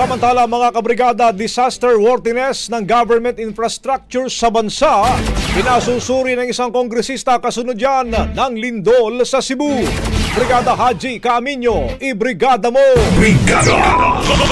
Samantala mga kabrigada, disaster worthiness ng government infrastructure sa bansa, pinasusuri ng isang kongresista kasunod yan ng lindol sa Cebu. Brigada Haji Caaminio, ibrigada mo! Brigada!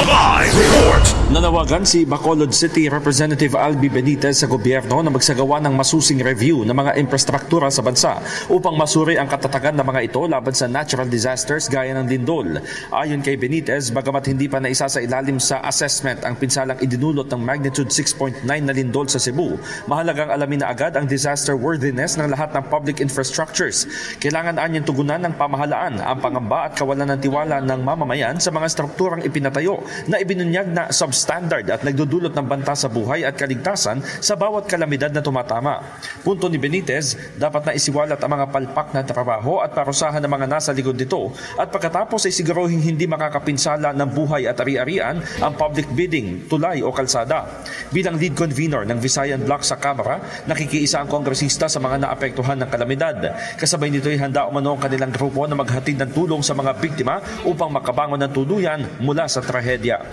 Live report! Nanawagan si Bacolod City Representative Albi Benitez sa gobyerno na magsagawa ng masusing review ng mga infrastruktura sa bansa upang masuri ang katatagan ng mga ito laban sa natural disasters gaya ng lindol. Ayon kay Benitez, bagamat hindi pa naisa sa ilalim sa assessment ang pinsalang idinulot ng magnitude 6.9 na lindol sa Cebu, mahalagang alamin na agad ang disaster worthiness ng lahat ng public infrastructures. Kailangan anyang tugunan ng pamahalaan ang pangamba at kawalan ng tiwala ng mamamayan sa mga strukturang ipinatayo na ibinunyag na substandard at nagdudulot ng banta sa buhay at kaligtasan sa bawat kalamidad na tumatama. Punto ni Benitez, dapat na isiwalat ang mga palpak na trabaho at parusahan ng mga nasa likod nito at pagkatapos ay siguruhing hindi makakapinsala ng buhay at ari-arian ang public bidding, tulay o kalsada. Bilang lead convener ng Visayan Bloc sa Kamara, nakikiisa ang kongresista sa mga naapektuhan ng kalamidad. Kasabay nito ay handa umano ang kanilang grupo na maghatid ng tulong sa mga biktima upang makabangon ng tuluyan mula sa trahedya.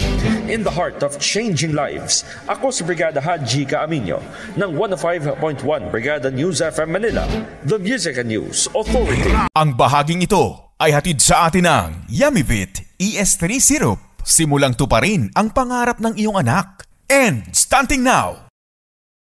In the heart of changing lives, ako si Brigada Haji Caaminio ng 105.1 Brigada News FM Manila, The Music and News Authority. Ang bahaging ito ay hatid sa atin ng Yummy-Vit ES3 Syrup. Simulang tuparin ang pangarap ng iyong anak. And starting now,